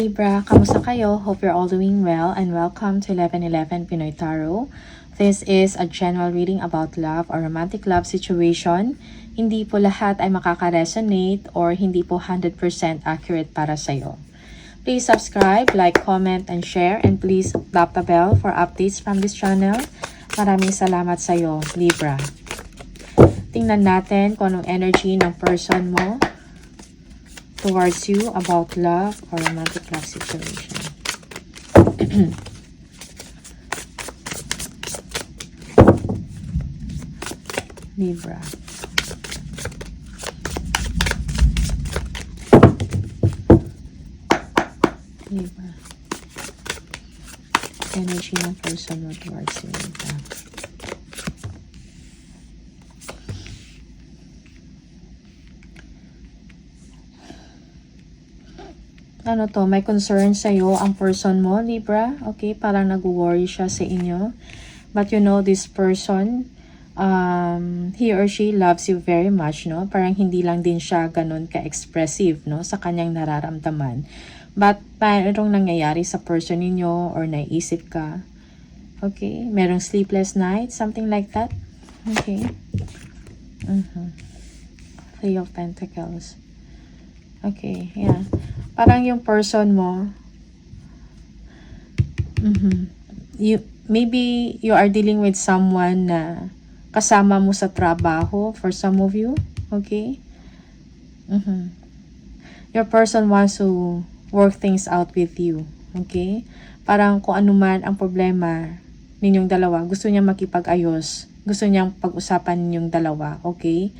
Libra, kamusta kayo? Hope you're all doing well and welcome to 1111 Pinoy Tarot. This is a general reading about love or romantic love situation. Hindi po lahat ay makaka-resonate or hindi po 100% accurate para sa'yo. Please subscribe, like, comment, and share, and please tap the bell for updates from this channel. Maraming salamat sa'yo, Libra. Tingnan natin kung anong energy ng person mo towards you about love or romantic love situation. Libra. Libra. Energy ng person mo towards you, Libra. Ano to, may concern sa'yo ang person mo, Libra. Okay, parang nag-worry siya sa inyo. But you know, this person, he or she loves you very much, no? Parang hindi lang din siya ganun ka-expressive, no? Sa kanyang nararamdaman. But, mayroong nangyayari sa person ninyo or naisip ka. Okay, merong sleepless night, something like that. Okay. Three of Pentacles. Okay, yeah. Parang yung person mo, maybe you are dealing with someone na kasama mo sa trabaho for some of you, okay? Your person wants to work things out with you, okay? Parang kung ano man ang problema ninyong dalawa, gusto niya makipag-ayos, gusto niyang pag-usapan ninyong dalawa, okay?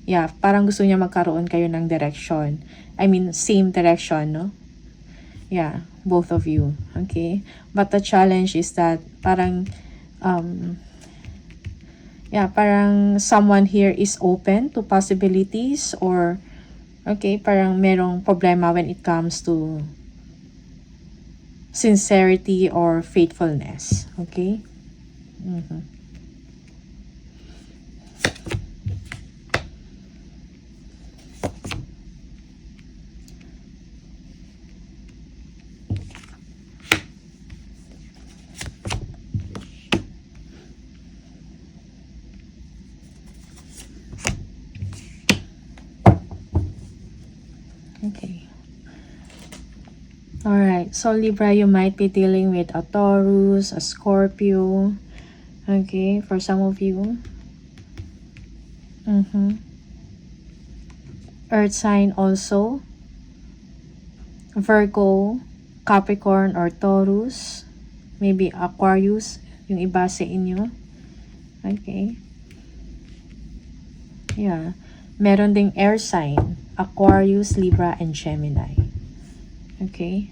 Yeah, parang gusto niya magkaroon kayo ng direction. I mean, same direction, no? Yeah, both of you, okay? But the challenge is that parang, parang someone here is open to possibilities or, okay, parang merong problema when it comes to sincerity or faithfulness, okay? Okay. Alright, so Libra, you might be dealing with a Taurus, a Scorpio. Okay, for some of you. Earth sign also. Virgo, Capricorn, or Taurus. Maybe Aquarius, yung iba sa inyo. Okay. Yeah. Meron ding air sign. Aquarius, Libra, and Gemini. Okay?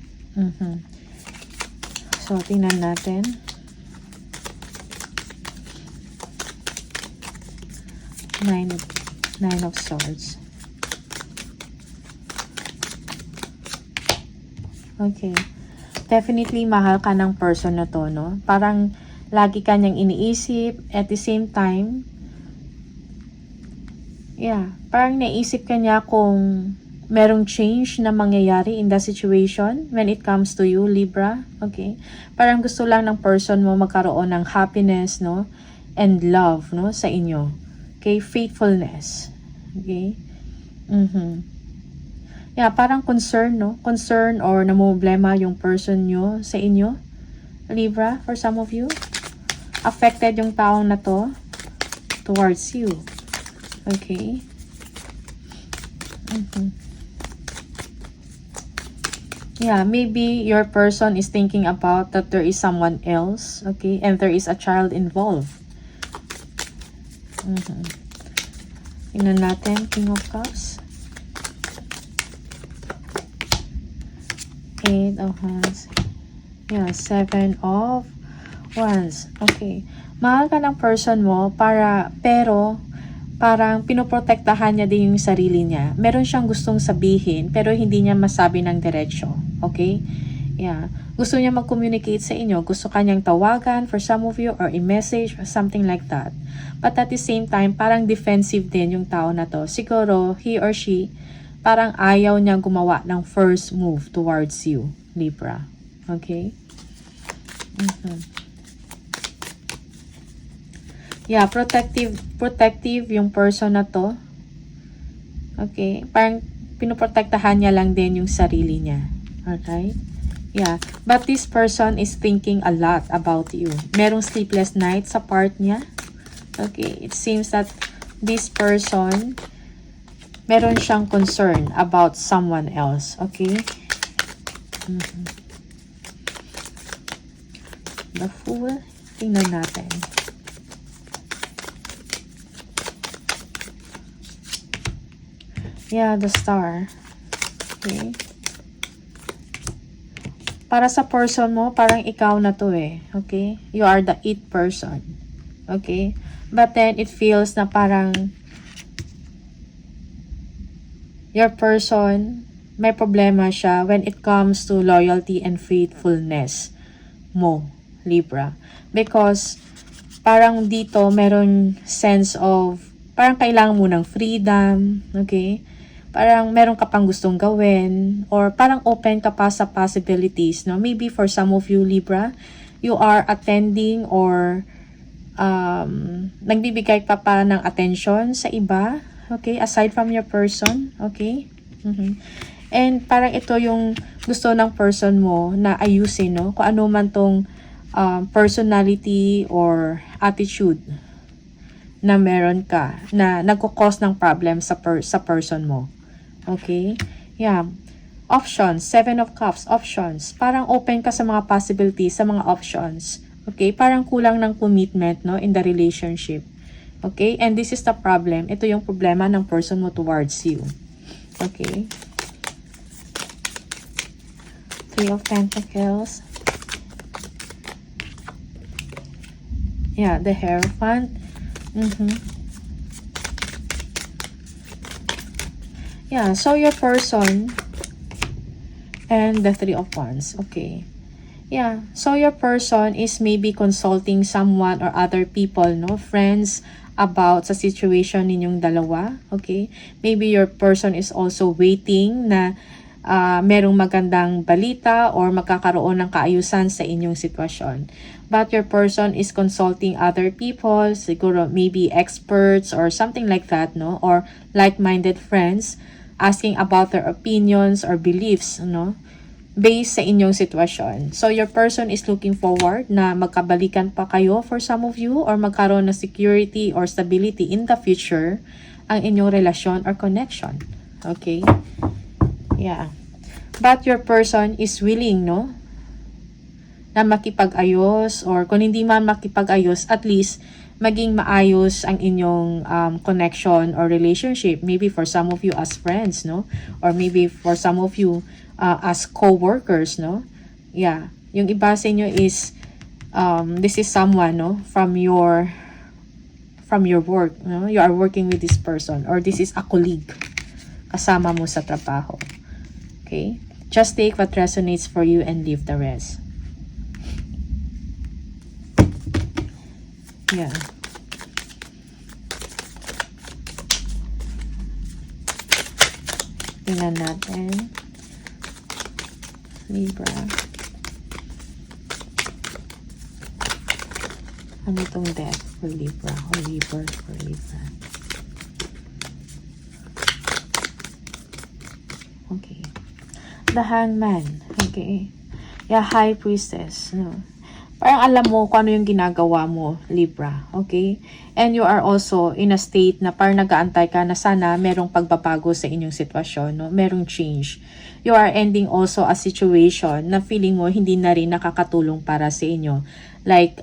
So, tingnan natin. Nine of Swords. Okay. Definitely, mahal ka ng person na to, no? Parang, lagi ka niyang iniisip. At the same time, yeah, parang naisip ka niya kung merong change na mangyayari in the situation when it comes to you, Libra. Okay? Parang gusto lang ng person mo magkaroon ng happiness, no? And love, no? Sa inyo. Okay? Faithfulness. Okay? Yeah, parang concern, no? Concern or namumblema yung person nyo sa inyo, Libra, for some of you. Affected yung taong na to towards you. Okay. Yeah, maybe your person is thinking about that there is someone else, okay, and there is a child involved. Tingnan natin, King of Cups. Eight of Wands. Yeah, Seven of Wands. Okay. Mahal ka ng person mo pero parang pinoprotektahan niya din yung sarili niya. Meron siyang gustong sabihin, pero hindi niya masabi ng diretsyo. Okay? Yeah. Gusto niya mag-communicate sa inyo. Gusto kanyang tawagan for some of you or i-message or something like that. But at the same time, parang defensive din yung tao na to. Siguro, he or she, parang ayaw niya gumawa ng first move towards you. Libra. Okay? Yeah, protective yung person na to. Okay? Parang pinoprotektahan niya lang din yung sarili niya. Okay? Yeah. But this person is thinking a lot about you. Merong sleepless night sa part niya. Okay? It seems that this person, meron siyang concern about someone else. Okay? The Fool. Tingnan natin. Yeah, the Star. Okay. Para sa person mo, parang ikaw na to eh. Okay? You are the it person. Okay? But then, it feels na parang your person, may problema siya when it comes to loyalty and faithfulness mo, Libra. Because, parang dito, meron sense of, parang kailangan mo ng freedom. Okay? Parang meron ka pang gustong gawin, or parang open ka pa sa possibilities, no? Maybe for some of you, Libra, you are attending or nagbibigay ka pa ng attention sa iba, okay? Aside from your person, okay? And parang ito yung gusto ng person mo na ayusin, no? Kung ano man tong personality or attitude na meron ka, na nagkukos ng problem sa person mo. Okay? Yeah. Options. 7 of Cups. Options. Parang open ka sa mga possibilities, sa mga options. Okay? Parang kulang ng commitment, no? In the relationship. Okay? And this is the problem. Ito yung problema ng person mo towards you. Okay? 3 of Pentacles. Yeah. The Hierophant. Yeah, so your person and the 3 of Wands. Okay. Yeah, so your person is maybe consulting someone or other people, no? Friends about sa situation ninyong dalawa. Okay. Maybe your person is also waiting na merong magandang balita or magkakaroon ng kaayusan sa inyong sitwasyon. But your person is consulting other people, siguro maybe experts or something like that, no? Or like-minded friends, asking about their opinions or beliefs, no? Based sa inyong sitwasyon. So, your person is looking forward na magkabalikan pa kayo for some of you or magkaroon ng security or stability in the future ang inyong relasyon or connection. Okay? Yeah. But your person is willing, no? Na makipag-ayos or kung hindi man makipag-ayos, at least maging maayos ang inyong connection or relationship. Maybe for some of you as friends, no? Or maybe for some of you as co-workers, no? Yeah. Yung iba sa inyo is this is someone, no? From your work, no? You are working with this person or this is a colleague kasama mo sa trabaho. Okay? Just take what resonates for you and leave the rest. Yeah. Tingnan natin. Libra. Ano itong death for Libra or rebirth for Libra? Okay. The Hangman. Okay. Yeah, High Priestess. No. Parang alam mo kung ano yung ginagawa mo, Libra. Okay? And you are also in a state na parang nag-aantay ka na sana merong pagbabago sa inyong sitwasyon, no? Merong change. You are ending also a situation na feeling mo hindi na rin nakakatulong para sa inyo. Like,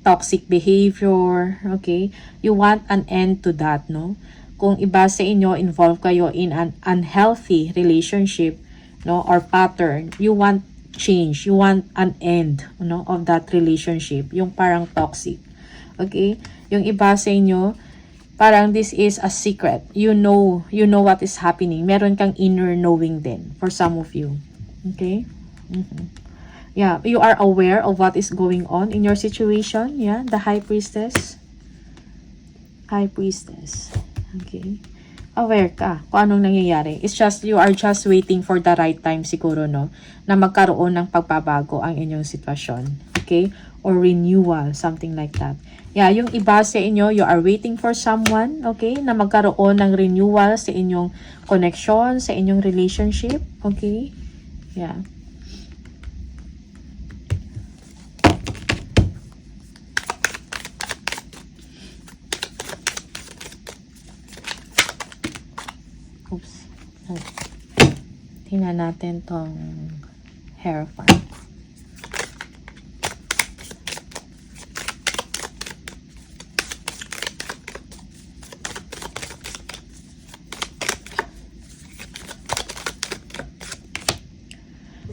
toxic behavior, okay? You want an end to that, no? Kung iba sa inyo, involved kayo in an unhealthy relationship, no? Or pattern, you want change, you want an end, no, of that relationship, yung parang toxic. Okay? Yung iba sa inyo, parang this is a secret. You know what is happening. Meron kang inner knowing din for some of you. Okay? Yeah, you are aware of what is going on in your situation. Yeah, the High Priestess. High Priestess. Okay. aware ka kung anong nangyayari. It's just, you are just waiting for the right time siguro, no? Na magkaroon ng pagbabago ang inyong sitwasyon. Okay? Or renewal, something like that. Yeah, yung iba sa inyo, you are waiting for someone, okay? Na magkaroon ng renewal sa inyong connection, sa inyong relationship. Okay? Yeah. Oops. Tingnan natin tong Hierophant.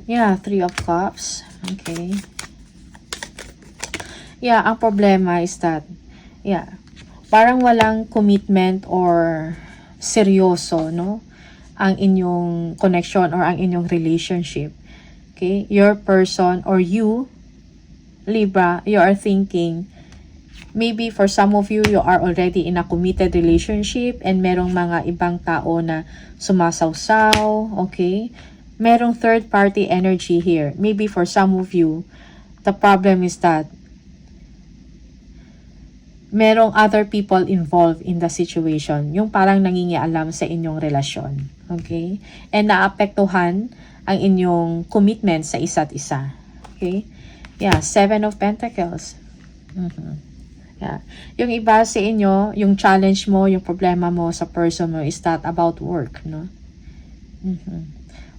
Yeah, 3 of Cups. Okay. Yeah, ang problema is that, yeah, parang walang commitment or seryoso, no? Ang inyong connection or ang inyong relationship. Okay? Your person or you, Libra, you are thinking, maybe for some of you, you are already in a committed relationship and merong mga ibang tao na sumasawsaw, okay? Merong third party energy here. Maybe for some of you, the problem is that merong other people involved in the situation. Yung parang nangingialam sa inyong relasyon. Okay? And naapektuhan ang inyong commitment sa isa't isa. Okay? Yeah, 7 of Pentacles. Yeah. Yung iba sa inyo, yung challenge mo, yung problema mo sa person mo is that about work, no?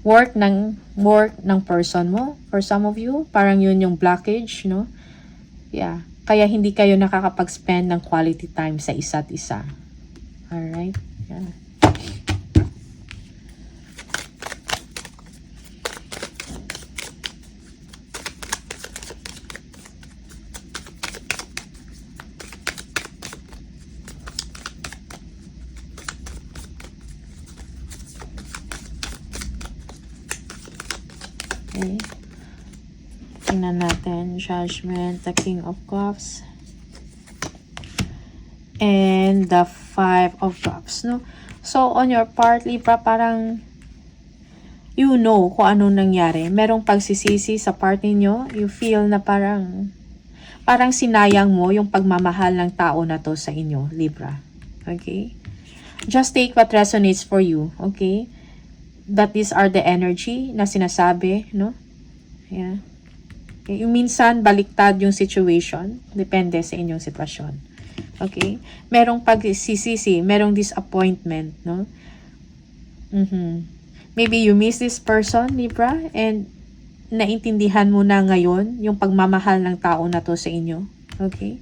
Work ng person mo. For some of you, parang yun yung blockage, no? Yeah. Kaya hindi kayo nakakapag-spend ng quality time sa isa't isa. Alright? Yeah. Okay. Tingnan natin. Judgment, the King of Cups, and the 5 of Cups, no? So, on your part, Libra, parang you know kung anong nangyari. Merong pagsisisi sa part ninyo. You feel na parang sinayang mo yung pagmamahal ng tao na to sa inyo, Libra. Okay? Just take what resonates for you. Okay? That these are the energy na sinasabi, no? Yeah. Okay. Yung minsan, baliktad yung situation. Depende sa inyong sitwasyon. Okay? Merong pagsisisi, merong disappointment, no? Maybe you miss this person, Libra, and naintindihan mo na ngayon yung pagmamahal ng tao na to sa inyo. Okay?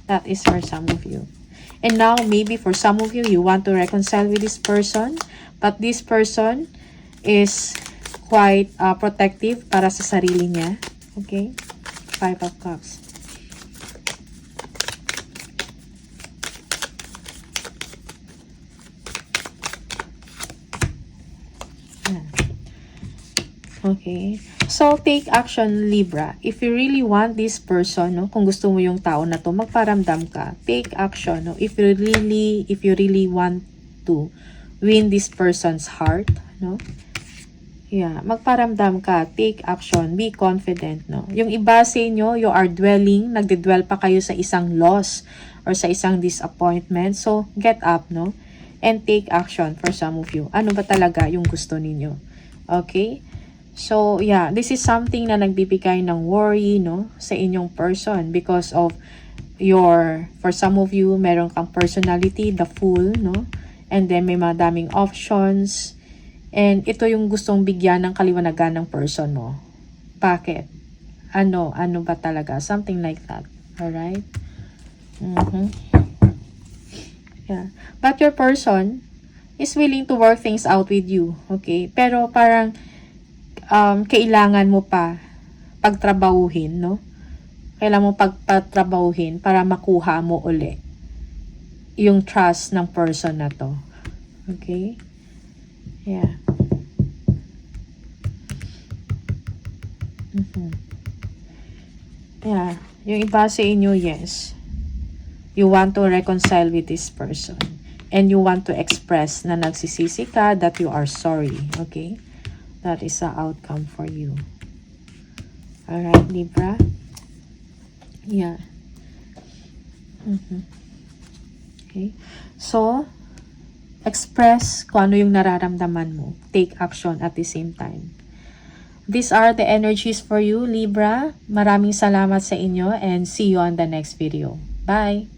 That is for some of you. And now, maybe for some of you, you want to reconcile with this person, but this person is quite protective para sa sarili niya. Okay? 5 of Cups. Okay. So, take action, Libra. If you really want this person, no, kung gusto mo yung tao na to, magparamdam ka. Take action, no? If you really want to win this person's heart, no? Yeah, magparamdam ka, take action, be confident, no? Yung iba sa inyo, you are nagdedwell pa kayo sa isang loss or sa isang disappointment. So, get up, no? And take action for some of you. Ano ba talaga yung gusto ninyo? Okay? So, yeah, this is something na nagbibigay ng worry, no? Sa inyong person because of for some of you, meron kang personality, the Fool, no? And then, may madaming options. And ito yung gustong bigyan ng kaliwanagan ng person mo. Bakit? Ano ba talaga? Something like that. Alright? Yeah. But your person is willing to work things out with you. Okay? Pero parang kailangan mo pa pagtrabahuhin, no? Kailangan mo pagpatrabahuhin para makuha mo uli yung trust ng person na to. Okay? Yeah. Yeah. Yung iba sa inyo, yes. You want to reconcile with this person. And you want to express na nagsisisi ka, that you are sorry. Okay? That is the outcome for you. Alright, Libra? Yeah. Okay. So, express kung ano yung nararamdaman mo. Take action at the same time. These are the energies for you, Libra. Maraming salamat sa inyo and see you on the next video. Bye!